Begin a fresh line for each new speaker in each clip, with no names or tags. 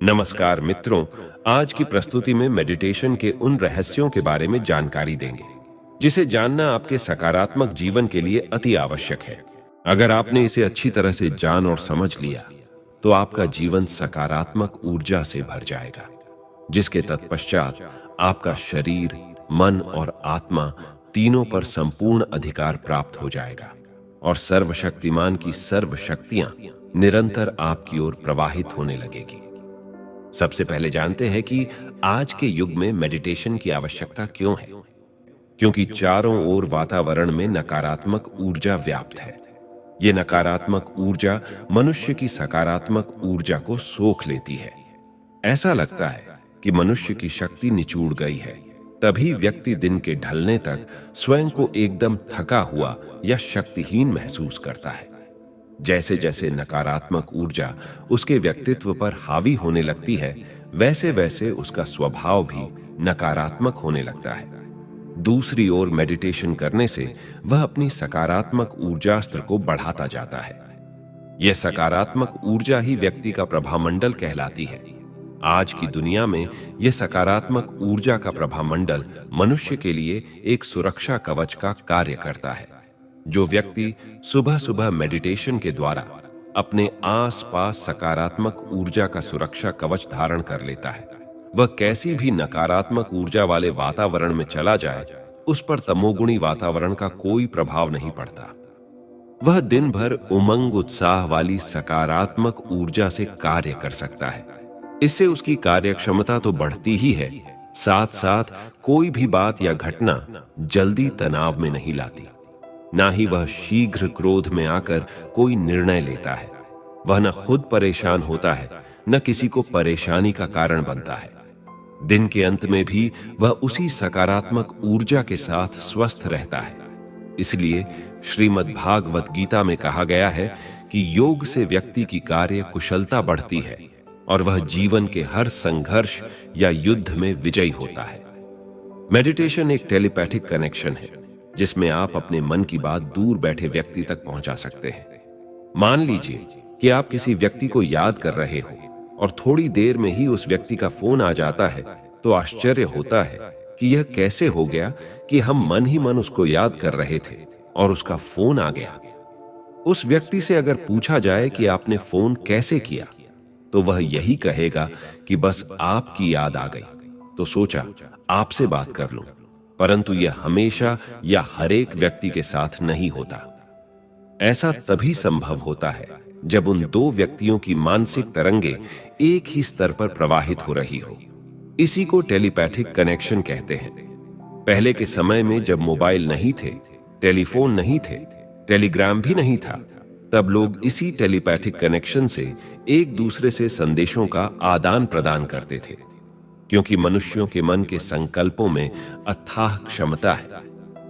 नमस्कार मित्रों, आज की प्रस्तुति में मेडिटेशन के उन रहस्यों के बारे में जानकारी देंगे जिसे जानना आपके सकारात्मक जीवन के लिए अति आवश्यक है। अगर आपने इसे अच्छी तरह से जान और समझ लिया तो आपका जीवन सकारात्मक ऊर्जा से भर जाएगा, जिसके तत्पश्चात आपका शरीर, मन और आत्मा तीनों पर संपूर्ण अधिकार प्राप्त हो जाएगा और सर्वशक्तिमान की सर्व शक्तियां निरंतर आपकी ओर प्रवाहित होने लगेगी। सबसे पहले जानते हैं कि आज के युग में मेडिटेशन की आवश्यकता क्यों है। क्योंकि चारों ओर वातावरण में नकारात्मक ऊर्जा व्याप्त है। ये नकारात्मक ऊर्जा मनुष्य की सकारात्मक ऊर्जा को सोख लेती है। ऐसा लगता है कि मनुष्य की शक्ति निचूड़ गई है। तभी व्यक्ति दिन के ढलने तक स्वयं को एकदम थका हुआ या शक्तिहीन महसूस करता है। जैसे जैसे नकारात्मक ऊर्जा उसके व्यक्तित्व पर हावी होने लगती है, वैसे वैसे उसका स्वभाव भी नकारात्मक होने लगता है। दूसरी ओर मेडिटेशन करने से वह अपनी सकारात्मक ऊर्जास्त्र को बढ़ाता जाता है। यह सकारात्मक ऊर्जा ही व्यक्ति का प्रभामंडल कहलाती है। आज की दुनिया में यह सकारात्मक ऊर्जा का प्रभामंडल मनुष्य के लिए एक सुरक्षा कवच का कार्य करता है। जो व्यक्ति सुबह सुबह मेडिटेशन के द्वारा अपने आसपास सकारात्मक ऊर्जा का सुरक्षा कवच धारण कर लेता है, वह कैसी भी नकारात्मक ऊर्जा वाले वातावरण में चला जाए, उस पर तमोगुणी वातावरण का कोई प्रभाव नहीं पड़ता। वह दिन भर उमंग उत्साह वाली सकारात्मक ऊर्जा से कार्य कर सकता है। इससे उसकी कार्यक्षमता तो बढ़ती ही है, साथ साथ कोई भी बात या घटना जल्दी तनाव में नहीं लाती। ना ही वह शीघ्र क्रोध में आकर कोई निर्णय लेता है। वह न खुद परेशान होता है, न किसी को परेशानी का कारण बनता है। दिन के अंत में भी वह उसी सकारात्मक ऊर्जा के साथ स्वस्थ रहता है। इसलिए श्रीमद् भागवत गीता में कहा गया है कि योग से व्यक्ति की कार्य कुशलता बढ़ती है और वह जीवन के हर संघर्ष या युद्ध में विजयी होता है। मेडिटेशन एक टेलीपैथिक कनेक्शन है, जिसमें आप अपने मन की बात दूर बैठे व्यक्ति तक पहुंचा सकते हैं। मान लीजिए कि आप किसी व्यक्ति को याद कर रहे हो और थोड़ी देर में ही उस व्यक्ति का फोन आ जाता है, तो आश्चर्य होता है कि यह कैसे हो गया कि हम मन ही मन उसको याद कर रहे थे और उसका फोन आ गया। उस व्यक्ति से अगर पूछा जाए कि आपने फोन कैसे किया, तो वह यही कहेगा कि बस आपकी याद आ गई तो सोचा आपसे बात कर लूं। परंतु यह हमेशा या हर एक व्यक्ति के साथ नहीं होता। ऐसा तभी संभव होता है जब उन दो व्यक्तियों की मानसिक तरंगे एक ही स्तर पर प्रवाहित हो रही हो। इसी को टेलीपैथिक कनेक्शन कहते हैं। पहले के समय में जब मोबाइल नहीं थे, टेलीफोन नहीं थे, टेलीग्राम भी नहीं था, तब लोग इसी टेलीपैथिक कनेक्शन से एक दूसरे से संदेशों का आदान प्रदान करते थे। क्योंकि मनुष्यों के मन के संकल्पों में अथाह क्षमता है,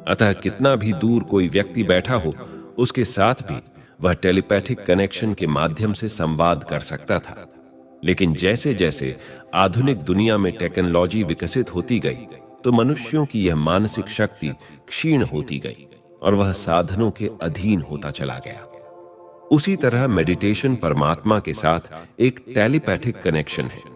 अतः कितना भी दूर कोई व्यक्ति बैठा हो, उसके साथ भी वह टेलीपैथिक कनेक्शन के माध्यम से संवाद कर सकता था। लेकिन जैसे जैसे आधुनिक दुनिया में टेक्नोलॉजी विकसित होती गई, तो मनुष्यों की यह मानसिक शक्ति क्षीण होती गई और वह साधनों के अधीन होता चला गया। उसी तरह मेडिटेशन परमात्मा के साथ एक टेलीपैथिक कनेक्शन है।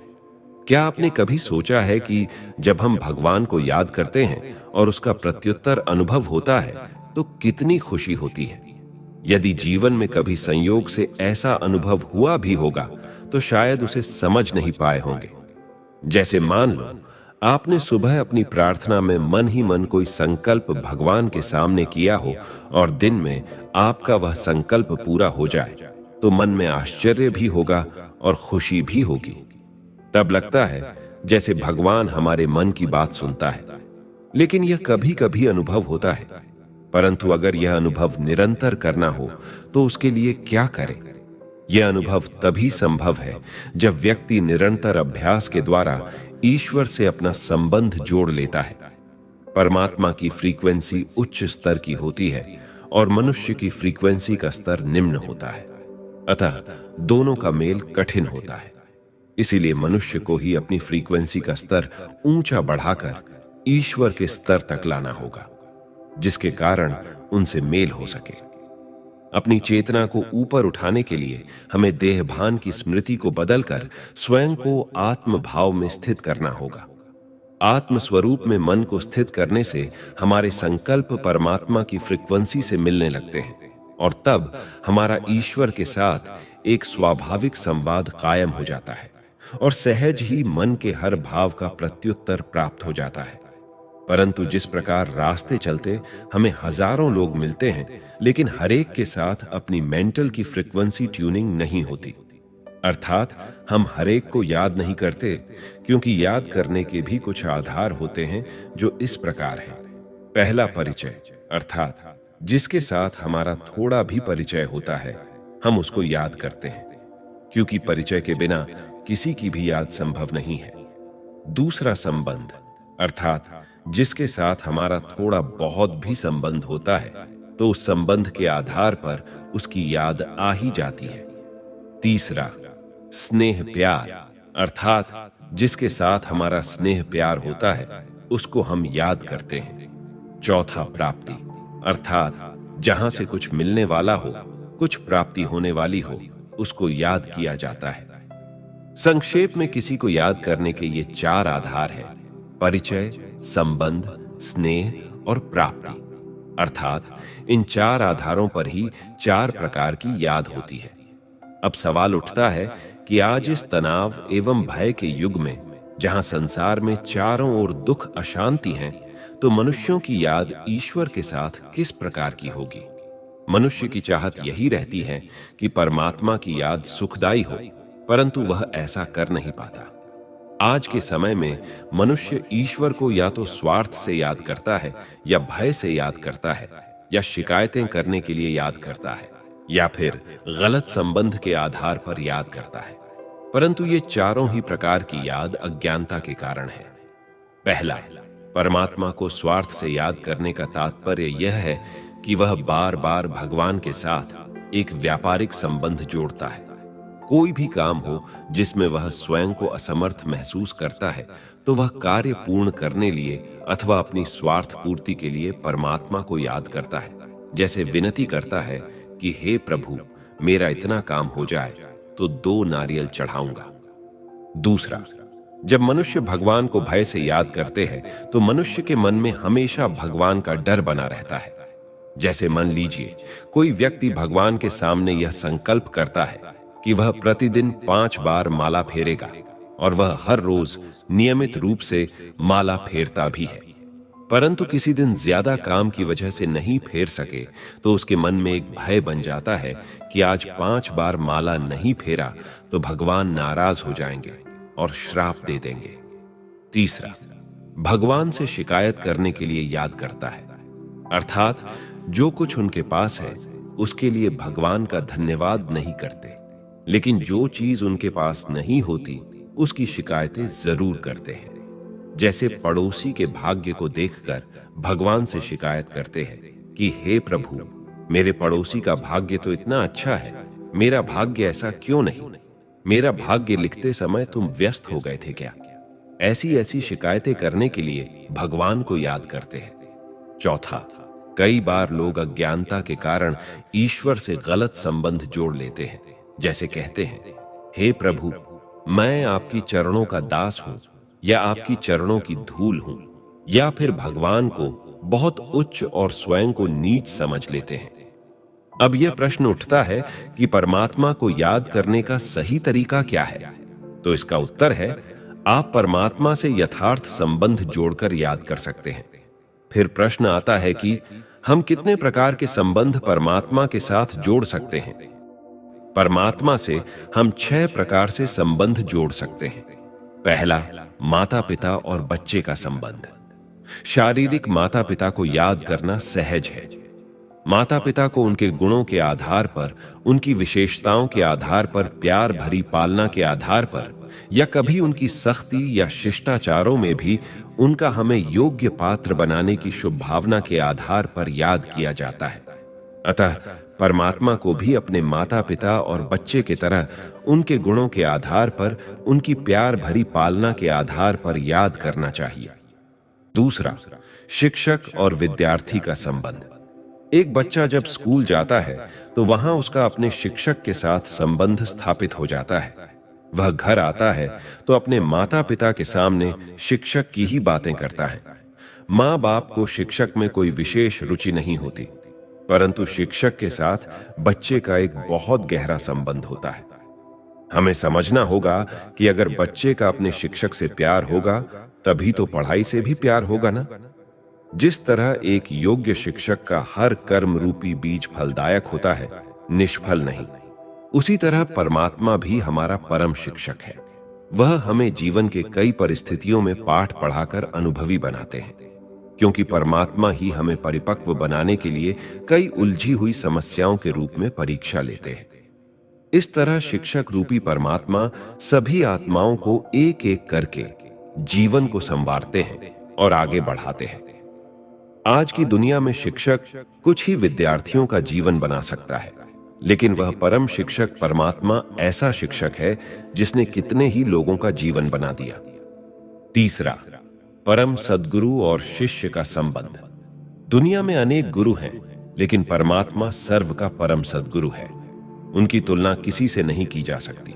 क्या आपने कभी सोचा है कि जब हम भगवान को याद करते हैं और उसका प्रत्युत्तर अनुभव होता है, तो कितनी खुशी होती है। यदि जीवन में कभी संयोग से ऐसा अनुभव हुआ भी होगा, तो शायद उसे समझ नहीं पाए होंगे। जैसे मान लो आपने सुबह अपनी प्रार्थना में मन ही मन कोई संकल्प भगवान के सामने किया हो और दिन में आपका वह संकल्प पूरा हो जाए, तो मन में आश्चर्य भी होगा और खुशी भी होगी। तब लगता है जैसे भगवान हमारे मन की बात सुनता है। लेकिन यह कभी कभी अनुभव होता है, परंतु अगर यह अनुभव निरंतर करना हो तो उसके लिए क्या करें? यह अनुभव तभी संभव है जब व्यक्ति निरंतर अभ्यास के द्वारा ईश्वर से अपना संबंध जोड़ लेता है। परमात्मा की फ्रीक्वेंसी उच्च स्तर की होती है और मनुष्य की फ्रीक्वेंसी का स्तर निम्न होता है, अतः दोनों का मेल कठिन होता है। इसीलिए मनुष्य को ही अपनी फ्रीक्वेंसी का स्तर ऊंचा बढ़ाकर ईश्वर के स्तर तक लाना होगा, जिसके कारण उनसे मेल हो सके। अपनी चेतना को ऊपर उठाने के लिए हमें देहभान की स्मृति को बदलकर स्वयं को आत्म भाव में स्थित करना होगा। आत्म स्वरूप में मन को स्थित करने से हमारे संकल्प परमात्मा की फ्रीक्वेंसी से मिलने लगते हैं और तब हमारा ईश्वर के साथ एक स्वाभाविक संवाद कायम हो जाता है और सहज ही मन के हर भाव का प्रत्युत्तर प्राप्त हो जाता है। परंतु जिस प्रकार रास्ते चलते हमें हजारों लोग मिलते हैं, लेकिन हरेक के साथ अपनी मेंटल की फ्रीक्वेंसी ट्यूनिंग नहीं होती, अर्थात हम हरेक को याद नहीं करते, क्योंकि याद करने के भी कुछ आधार होते हैं जो इस प्रकार हैं। पहला, परिचय, अर्थात जिसके साथ हमारा थोड़ा भी परिचय होता है हम उसको याद करते हैं, क्योंकि परिचय के बिना किसी की भी याद संभव नहीं है। दूसरा, संबंध, अर्थात जिसके साथ हमारा थोड़ा बहुत भी संबंध होता है तो उस संबंध के आधार पर उसकी याद आ ही जाती है। तीसरा, स्नेह प्यार, अर्थात जिसके साथ हमारा स्नेह प्यार होता है उसको हम याद करते हैं। चौथा, प्राप्ति, अर्थात जहां से कुछ मिलने वाला हो, कुछ प्राप्ति होने वाली हो, उसको याद किया जाता है। संक्षेप में किसी को याद करने के ये चार आधार हैं: परिचय, संबंध, स्नेह और प्राप्ति। अर्थात इन चार आधारों पर ही चार प्रकार की याद होती है। अब सवाल उठता है कि आज इस तनाव एवं भय के युग में, जहां संसार में चारों ओर दुख अशांति हैं, तो मनुष्यों की याद ईश्वर के साथ किस प्रकार की होगी? मनुष्य की चाहत यही रहती है कि परमात्मा की याद सुखदायी हो, परंतु वह ऐसा कर नहीं पाता। आज के समय में मनुष्य ईश्वर को या तो स्वार्थ से याद करता है, या भय से याद करता है, या शिकायतें करने के लिए याद करता है, या फिर गलत संबंध के आधार पर याद करता है। परंतु ये चारों ही प्रकार की याद अज्ञानता के कारण है। पहला, परमात्मा को स्वार्थ से याद करने का तात्पर्य यह है कि वह बार बार भगवान के साथ एक व्यापारिक संबंध जोड़ता है। कोई भी काम हो जिसमें वह स्वयं को असमर्थ महसूस करता है, तो वह कार्य पूर्ण करने लिए अथवा अपनी स्वार्थ पूर्ति के लिए परमात्मा को याद करता है। जैसे विनती करता है कि हे प्रभु, मेरा इतना काम हो जाए तो 2 नारियल चढ़ाऊंगा। दूसरा, जब मनुष्य भगवान को भय से याद करते हैं तो मनुष्य के मन में हमेशा भगवान का डर बना रहता है। जैसे मान लीजिए कोई व्यक्ति भगवान के सामने यह संकल्प करता है कि वह प्रतिदिन 5 बार माला फेरेगा, और वह हर रोज नियमित रूप से माला फेरता भी है, परंतु किसी दिन ज्यादा काम की वजह से नहीं फेर सके तो उसके मन में एक भय बन जाता है कि आज 5 बार माला नहीं फेरा तो भगवान नाराज हो जाएंगे और श्राप दे देंगे। तीसरा, भगवान से शिकायत करने के लिए याद करता है, अर्थात जो कुछ उनके पास है उसके लिए भगवान का धन्यवाद नहीं करते, लेकिन जो चीज उनके पास नहीं होती उसकी शिकायतें जरूर करते हैं। जैसे पड़ोसी के भाग्य को देखकर भगवान से शिकायत करते हैं कि हे प्रभु, मेरे पड़ोसी का भाग्य तो इतना अच्छा है, मेरा भाग्य ऐसा क्यों नहीं? मेरा भाग्य लिखते समय तुम व्यस्त हो गए थे क्या? ऐसी ऐसी शिकायतें करने के लिए भगवान को याद करते हैं। चौथा, कई बार लोग अज्ञानता के कारण ईश्वर से गलत संबंध जोड़ लेते हैं। जैसे कहते हैं, हे प्रभु, मैं आपकी चरणों का दास हूं, या आपकी चरणों की धूल हूं, या फिर भगवान को बहुत उच्च और स्वयं को नीच समझ लेते हैं। अब यह प्रश्न उठता है कि परमात्मा को याद करने का सही तरीका क्या है? तो इसका उत्तर है, आप परमात्मा से यथार्थ संबंध जोड़कर याद कर सकते हैं। फिर प्रश्न आता है कि हम कितने प्रकार के संबंध परमात्मा के साथ जोड़ सकते हैं? परमात्मा से हम 6 प्रकार से संबंध जोड़ सकते हैं। पहला, माता पिता और बच्चे का संबंध। शारीरिक माता पिता को याद करना सहज है। माता पिता को उनके गुणों के आधार पर, उनकी विशेषताओं के आधार पर, प्यार भरी पालना के आधार पर, या कभी उनकी सख्ती या शिष्टाचारों में भी उनका हमें योग्य पात्र बनाने की शुभ भावना के आधार पर याद किया जाता है। अतः परमात्मा को भी अपने माता पिता और बच्चे की तरह उनके गुणों के आधार पर, उनकी प्यार भरी पालना के आधार पर याद करना चाहिए। दूसरा, शिक्षक और विद्यार्थी का संबंध। एक बच्चा जब स्कूल जाता है तो वहां उसका अपने शिक्षक के साथ संबंध स्थापित हो जाता है। वह घर आता है तो अपने माता पिता के सामने शिक्षक की ही बातें करता है। माँ बाप को शिक्षक में कोई विशेष रुचि नहीं होती, परंतु शिक्षक के साथ बच्चे का एक बहुत गहरा संबंध होता है। हमें समझना होगा कि अगर बच्चे का अपने शिक्षक से प्यार होगा, तभी तो पढ़ाई से भी प्यार होगा ना। जिस तरह एक योग्य शिक्षक का हर कर्म रूपी बीज फलदायक होता है, निष्फल नहीं, उसी तरह परमात्मा भी हमारा परम शिक्षक है। वह हमें जीवन के कई परिस्थितियों में पाठ पढ़ाकर अनुभवी बनाते हैं, क्योंकि परमात्मा ही हमें परिपक्व बनाने के लिए कई उलझी हुई समस्याओं के रूप में परीक्षा लेते हैं। इस तरह शिक्षक रूपी परमात्मा सभी आत्माओं को एक एक करके जीवन को संवारते हैं और आगे बढ़ाते हैं। आज की दुनिया में शिक्षक कुछ ही विद्यार्थियों का जीवन बना सकता है, लेकिन वह परम शिक्षक परमात्मा ऐसा शिक्षक है जिसने कितने ही लोगों का जीवन बना दिया। तीसरा, परम सद्गुरु और शिष्य का संबंध। दुनिया में अनेक गुरु हैं, लेकिन परमात्मा सर्व का परम सद्गुरु है। उनकी तुलना किसी से नहीं की जा सकती।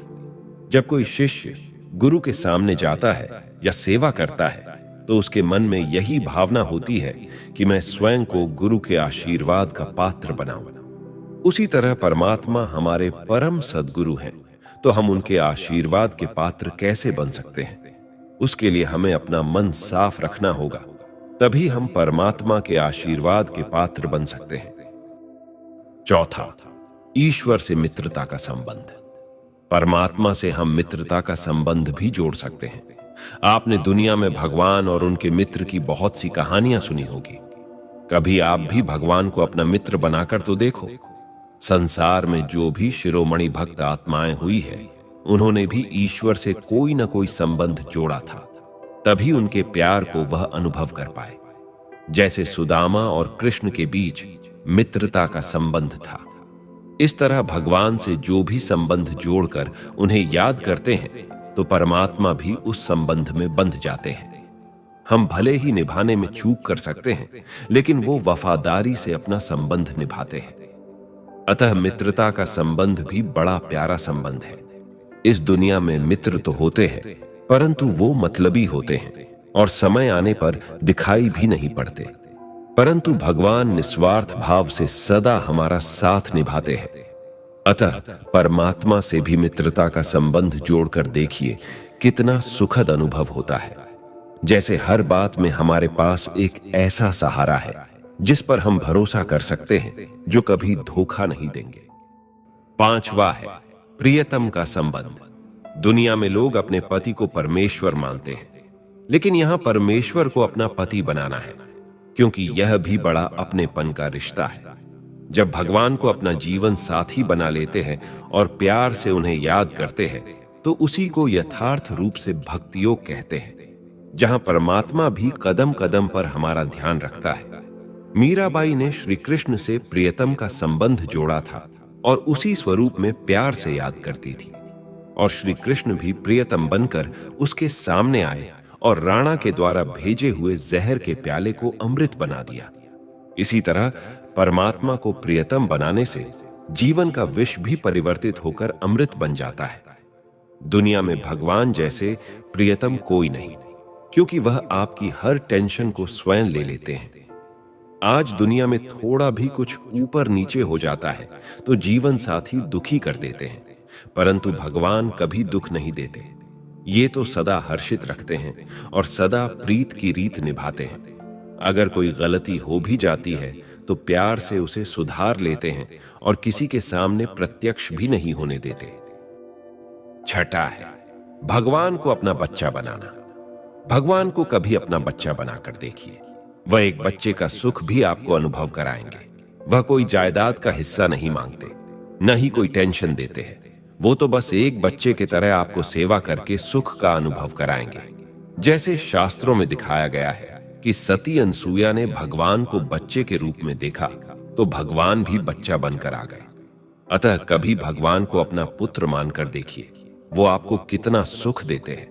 जब कोई शिष्य गुरु के सामने जाता है या सेवा करता है, तो उसके मन में यही भावना होती है कि मैं स्वयं को गुरु के आशीर्वाद का पात्र बनाऊं। उसी तरह परमात्मा हमारे परम सद्गुरु हैं, तो हम उनके आशीर्वाद के पात्र कैसे बन सकते हैं? उसके लिए हमें अपना मन साफ रखना होगा, तभी हम परमात्मा के आशीर्वाद के पात्र बन सकते हैं। चौथा, ईश्वर से मित्रता का संबंध। परमात्मा से हम मित्रता का संबंध भी जोड़ सकते हैं। आपने दुनिया में भगवान और उनके मित्र की बहुत सी कहानियां सुनी होगी। कभी आप भी भगवान को अपना मित्र बनाकर तो देखो। संसार में जो भी शिरोमणि भक्त आत्माएं हुई है, उन्होंने भी ईश्वर से कोई ना कोई संबंध जोड़ा था, तभी उनके प्यार को वह अनुभव कर पाए। जैसे सुदामा और कृष्ण के बीच मित्रता का संबंध था, इस तरह भगवान से जो भी संबंध जोड़कर उन्हें याद करते हैं, तो परमात्मा भी उस संबंध में बंध जाते हैं। हम भले ही निभाने में चूक कर सकते हैं, लेकिन वो वफादारी से अपना संबंध निभाते हैं। अतः मित्रता का संबंध भी बड़ा प्यारा संबंध है। इस दुनिया में मित्र तो होते हैं, परंतु वो मतलबी होते हैं और समय आने पर दिखाई भी नहीं पड़ते। परंतु भगवान निस्वार्थ भाव से सदा हमारा साथ निभाते हैं। अतः परमात्मा से भी मित्रता का संबंध जोड़कर देखिए कितना सुखद अनुभव होता है। जैसे हर बात में हमारे पास एक ऐसा सहारा है जिस पर हम भरोसा कर सकते हैं, जो कभी धोखा नहीं देंगे। पांचवा है प्रियतम का संबंध। दुनिया में लोग अपने पति को परमेश्वर मानते हैं, लेकिन यहां परमेश्वर को अपना पति बनाना है, क्योंकि यह भी बड़ा अपनेपन का रिश्ता है। जब भगवान को अपना जीवन साथी बना लेते हैं और प्यार से उन्हें याद करते हैं, तो उसी को यथार्थ रूप से भक्ति योग कहते हैं, जहां परमात्मा भी कदम कदम पर हमारा ध्यान रखता है। मीराबाई ने श्री कृष्ण से प्रियतम का संबंध जोड़ा था और उसी स्वरूप में प्यार से याद करती थी, और श्री कृष्ण भी प्रियतम बनकर उसके सामने आए और राणा के द्वारा भेजे हुए जहर के प्याले को अमृत बना दिया। इसी तरह परमात्मा को प्रियतम बनाने से जीवन का विष भी परिवर्तित होकर अमृत बन जाता है। दुनिया में भगवान जैसे प्रियतम कोई नहीं, क्योंकि वह आपकी हर टेंशन को स्वयं ले लेते हैं। आज दुनिया में थोड़ा भी कुछ ऊपर नीचे हो जाता है तो जीवन साथी दुखी कर देते हैं, परंतु भगवान कभी दुख नहीं देते। ये तो सदा हर्षित रखते हैं और सदा प्रीत की रीत निभाते हैं। अगर कोई गलती हो भी जाती है तो प्यार से उसे सुधार लेते हैं और किसी के सामने प्रत्यक्ष भी नहीं होने देते। छठा है भगवान को अपना बच्चा बनाना। भगवान को कभी अपना बच्चा बनाकर देखिए। वह एक बच्चे का सुख भी आपको अनुभव कराएंगे। वह कोई जायदाद का हिस्सा नहीं मांगते, न ही कोई टेंशन देते हैं। वो तो बस एक बच्चे की तरह आपको सेवा करके सुख का अनुभव कराएंगे। जैसे शास्त्रों में दिखाया गया है कि सती अनसुईया ने भगवान को बच्चे के रूप में देखा, तो भगवान भी बच्चा बनकर आ गए। अतः कभी भगवान को अपना पुत्र मानकर देखिए, वो आपको कितना सुख देते हैं।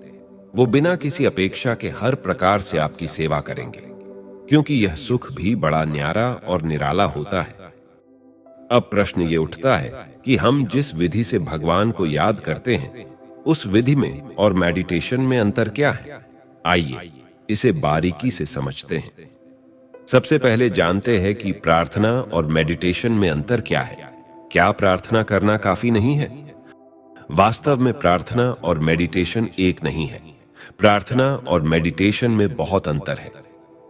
वो बिना किसी अपेक्षा के हर प्रकार से आपकी सेवा करेंगे। क्योंकि यह सुख भी बड़ा न्यारा और निराला होता है। अब प्रश्न ये उठता है कि हम जिस विधि से भगवान को याद करते हैं, उस विधि में और मेडिटेशन में अंतर क्या है? आइए इसे बारीकी से समझते हैं। सबसे पहले जानते हैं कि प्रार्थना और मेडिटेशन में अंतर क्या है। क्या प्रार्थना करना काफी नहीं है? वास्तव में प्रार्थना और मेडिटेशन एक नहीं है। प्रार्थना और मेडिटेशन में बहुत अंतर है।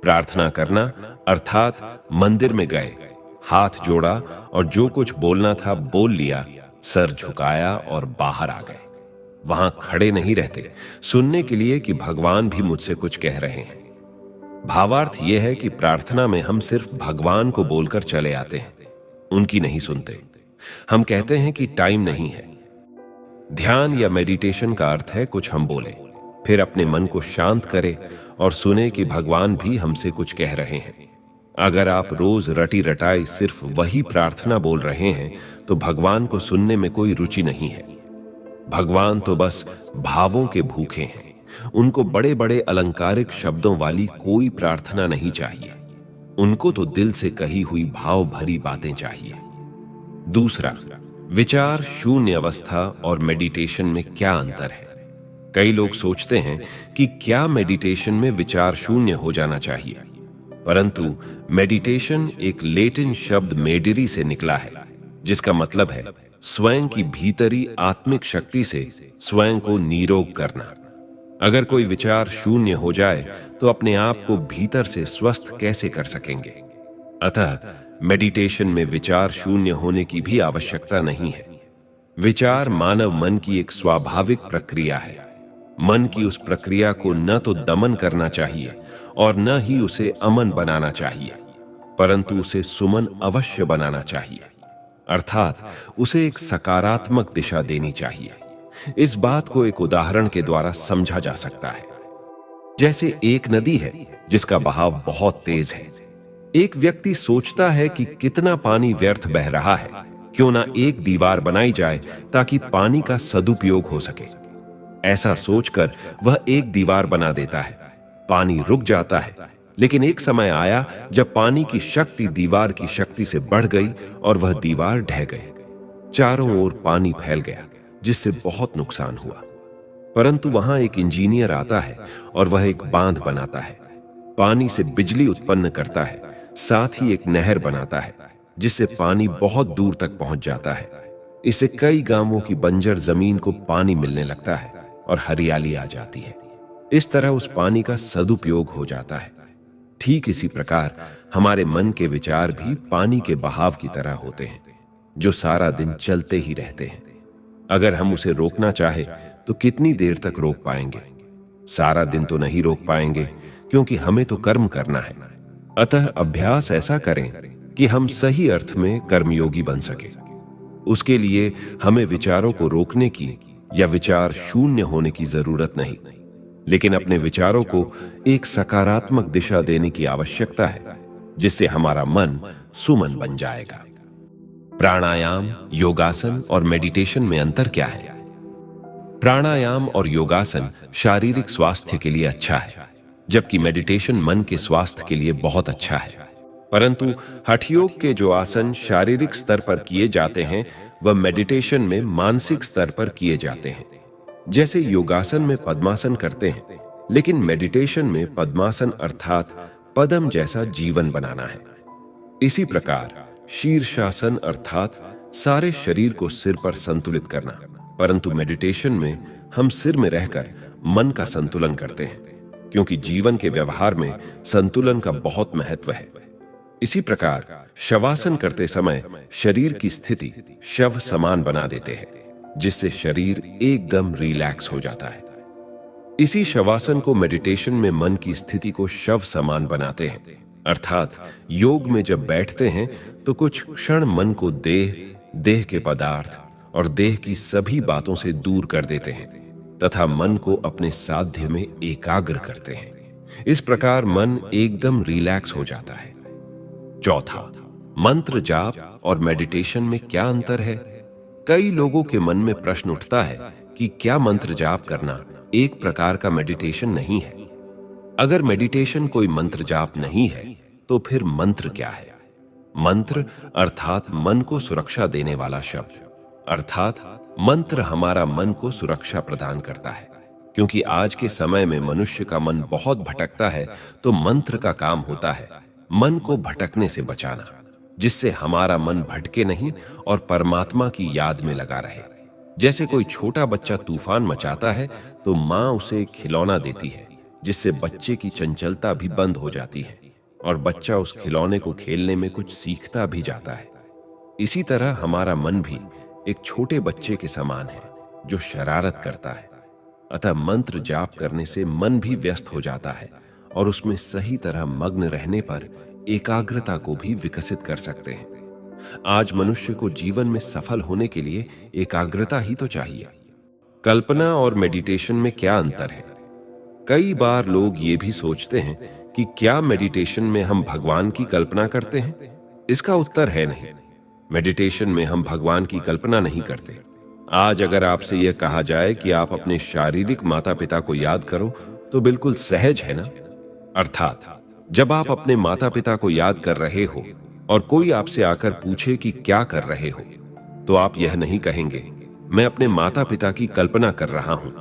प्रार्थना करना अर्थात मंदिर में गए, हाथ जोड़ा और जो कुछ बोलना था बोल लिया, सर झुकाया और बाहर आ गए। वहां खड़े नहीं रहते सुनने के लिए कि भगवान भी मुझसे कुछ कह रहे हैं। भावार्थ यह है कि प्रार्थना में हम सिर्फ भगवान को बोलकर चले आते हैं, उनकी नहीं सुनते। हम कहते हैं कि टाइम नहीं है। ध्यान या मेडिटेशन का अर्थ है कुछ हम बोलें, फिर अपने मन को शांत करें और सुने कि भगवान भी हमसे कुछ कह रहे हैं। अगर आप रोज रटी रटाई सिर्फ वही प्रार्थना बोल रहे हैं तो भगवान को सुनने में कोई रुचि नहीं है। भगवान तो बस भावों के भूखे हैं। उनको बड़े बड़े अलंकारिक शब्दों वाली कोई प्रार्थना नहीं चाहिए। उनको तो दिल से कही हुई भाव भरी बातें चाहिए। दूसरा, विचार शून्य अवस्था और मेडिटेशन में क्या अंतर है? कई लोग सोचते हैं कि क्या मेडिटेशन में विचार शून्य हो जाना चाहिए, परंतु मेडिटेशन एक लैटिन शब्द मेडिरी से निकला है, जिसका मतलब है स्वयं की भीतरी आत्मिक शक्ति से स्वयं को निरोग करना। अगर कोई विचार शून्य हो जाए तो अपने आप को भीतर से स्वस्थ कैसे कर सकेंगे? अतः मेडिटेशन में विचार शून्य होने की भी आवश्यकता नहीं है। विचार मानव मन की एक स्वाभाविक प्रक्रिया है। मन की उस प्रक्रिया को न तो दमन करना चाहिए और न ही उसे अमन बनाना चाहिए, परंतु उसे सुमन अवश्य बनाना चाहिए, अर्थात उसे एक सकारात्मक दिशा देनी चाहिए। इस बात को एक उदाहरण के द्वारा समझा जा सकता है। जैसे एक नदी है जिसका बहाव बहुत तेज है। एक व्यक्ति सोचता है कि कितना पानी व्यर्थ बह रहा है, क्यों ना एक दीवार बनाई जाए ताकि पानी का सदुपयोग हो सके। ऐसा सोचकर वह एक दीवार बना देता है। पानी रुक जाता है, लेकिन एक समय आया जब पानी की शक्ति दीवार की शक्ति से बढ़ गई और वह दीवार ढह गई। चारों ओर पानी फैल गया, जिससे बहुत नुकसान हुआ। परंतु वहां एक इंजीनियर आता है और वह एक बांध बनाता है, पानी से बिजली उत्पन्न करता है, साथ ही एक नहर बनाता है जिससे पानी बहुत दूर तक पहुंच जाता है। इससे कई गांवों की बंजर जमीन को पानी मिलने लगता है और हरियाली आ जाती है। इस तरह उस पानी का सदुपयोग हो जाता है। ठीक इसी प्रकार हमारे मन के विचार भी पानी के बहाव की तरह होते हैं, जो सारा दिन चलते ही रहते हैं। अगर हम उसे रोकना चाहे तो कितनी देर तक रोक पाएंगे? सारा दिन तो नहीं रोक पाएंगे, क्योंकि हमें तो कर्म करना है। अतः अभ्यास ऐसा करें कि हम सही अर्थ में कर्मयोगी बन सके। उसके लिए हमें विचारों को रोकने की या विचार शून्य होने की जरूरत नहीं, लेकिन अपने विचारों को एक सकारात्मक दिशा देने की आवश्यकता है, जिससे हमारा मन सुमन बन जाएगा। प्राणायाम, योगासन और मेडिटेशन में अंतर क्या है? प्राणायाम और योगासन शारीरिक स्वास्थ्य के लिए अच्छा है, जबकि मेडिटेशन मन के स्वास्थ्य के लिए बहुत अच्छा है। परंतु हठ योग के जो आसन शारीरिक स्तर पर किए जाते हैं, वह मेडिटेशन में मानसिक स्तर पर किए जाते हैं। जैसे योगासन में पद्मासन करते हैं, लेकिन मेडिटेशन में पद्मासन अर्थात पद्म जैसा जीवन बनाना है। इसी प्रकार शीर्षासन अर्थात सारे शरीर को सिर पर संतुलित करना, परंतु मेडिटेशन में हम सिर में रहकर मन का संतुलन करते हैं, क्योंकि जीवन के व्यवहार में संतुलन का बहुत महत्व है। इसी प्रकार शवासन करते समय शरीर की स्थिति शव समान बना देते हैं, जिससे शरीर एकदम रिलैक्स हो जाता है। इसी शवासन को मेडिटेशन में मन की स्थिति को शव समान बनाते हैं, अर्थात योग में जब बैठते हैं तो कुछ क्षण मन को देह के पदार्थ और देह की सभी बातों से दूर कर देते हैं तथा मन को अपने साध्य में एकाग्र करते हैं। इस प्रकार मन एकदम रिलैक्स हो जाता है। चौथा, मंत्र जाप और मेडिटेशन में क्या अंतर है? कई लोगों के मन में प्रश्न उठता है कि क्या मंत्र जाप करना एक प्रकार का मेडिटेशन नहीं है? अगर मेडिटेशन कोई मंत्र जाप नहीं है तो फिर मंत्र क्या है? मंत्र अर्थात मन को सुरक्षा देने वाला शब्द, अर्थात मंत्र हमारा मन को सुरक्षा प्रदान करता है। क्योंकि आज के समय में मनुष्य का मन बहुत भटकता है, तो मंत्र का काम होता है मन को भटकने से बचाना, जिससे हमारा मन भटके नहीं और परमात्मा की याद में लगा रहे। जैसे कोई छोटा बच्चा तूफान मचाता है तो माँ उसे एक खिलौना देती है, जिससे बच्चे की चंचलता भी बंद हो जाती है और बच्चा उस खिलौने को खेलने में कुछ सीखता भी जाता है। इसी तरह हमारा मन भी एक छोटे बच्चे के समान है जो शरारत करता है। अतः मंत्र जाप करने से मन भी व्यस्त हो जाता है और उसमें सही तरह मग्न रहने पर एकाग्रता को भी विकसित कर सकते हैं। आज मनुष्य को जीवन में सफल होने के लिए एकाग्रता ही तो चाहिए। कल्पना और मेडिटेशन में क्या अंतर है? कई बार लोग ये भी सोचते हैं कि क्या मेडिटेशन में हम भगवान की कल्पना करते हैं? इसका उत्तर है नहीं। मेडिटेशन में हम भगवान की कल्पना नहीं करते। आज अगर आपसे यह कहा जाए कि आप अपने शारीरिक माता पिता को याद करो, तो बिल्कुल सहज है ना? अर्थात जब आप अपने माता पिता को याद कर रहे हो और कोई आपसे आकर पूछे कि क्या कर रहे हो, तो आप यह नहीं कहेंगे मैं अपने माता पिता की कल्पना कर रहा हूं।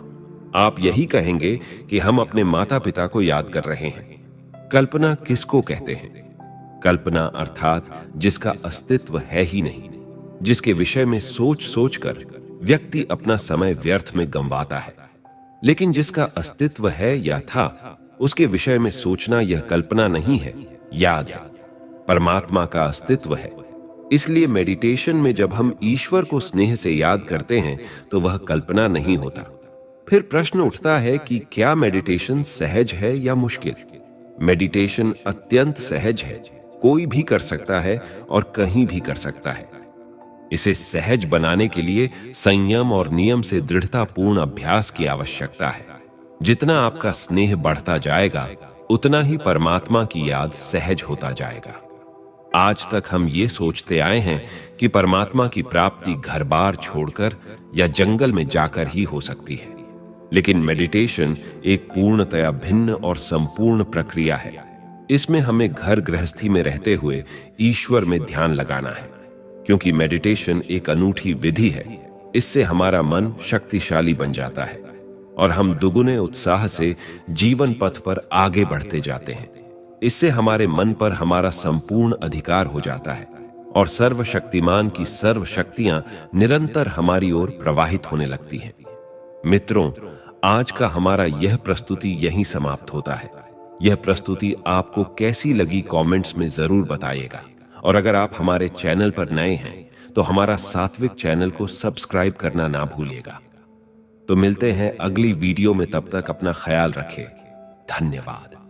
आप यही कहेंगे कि हम अपने माता पिता को याद कर रहे हैं। कल्पना किसको कहते हैं? कल्पना अर्थात जिसका अस्तित्व है ही नहीं, जिसके विषय में सोच सोचकर व्यक्ति अपना समय व्यर्थ में गंवाता है। लेकिन जिसका अस्तित्व है या था, उसके विषय में सोचना यह कल्पना नहीं है, याद है। परमात्मा का अस्तित्व है। इसलिए मेडिटेशन में जब हम ईश्वर को स्नेह से याद करते हैं तो वह कल्पना नहीं होता। फिर प्रश्न उठता है कि क्या मेडिटेशन सहज है या मुश्किल? मेडिटेशन अत्यंत सहज है, कोई भी कर सकता है और कहीं भी कर सकता है। इसे सहज बनाने के लिए संयम और नियम से दृढ़तापूर्ण अभ्यास की आवश्यकता है। जितना आपका स्नेह बढ़ता जाएगा, उतना ही परमात्मा की याद सहज होता जाएगा। आज तक हम ये सोचते आए हैं कि परमात्मा की प्राप्ति घर बार छोड़कर या जंगल में जाकर ही हो सकती है। लेकिन मेडिटेशन एक पूर्णतया भिन्न और संपूर्ण प्रक्रिया है। इसमें हमें घर गृहस्थी में रहते हुए ईश्वर में ध्यान लगाना है। क्योंकि मेडिटेशन एक अनूठी विधि है, इससे हमारा मन शक्तिशाली बन जाता है और हम दुगुने उत्साह से जीवन पथ पर आगे बढ़ते जाते हैं। इससे हमारे मन पर हमारा संपूर्ण अधिकार हो जाता है और सर्वशक्तिमान की सर्व शक्तियां निरंतर हमारी ओर प्रवाहित होने लगती हैं। मित्रों, आज का हमारा यह प्रस्तुति यहीं समाप्त होता है। यह प्रस्तुति आपको कैसी लगी कमेंट्स में जरूर बताइएगा। और अगर आप हमारे चैनल पर नए हैं तो हमारा सात्विक चैनल को सब्सक्राइब करना ना भूलिएगा। तो मिलते हैं अगली वीडियो में, तब तक अपना ख्याल रखें। धन्यवाद।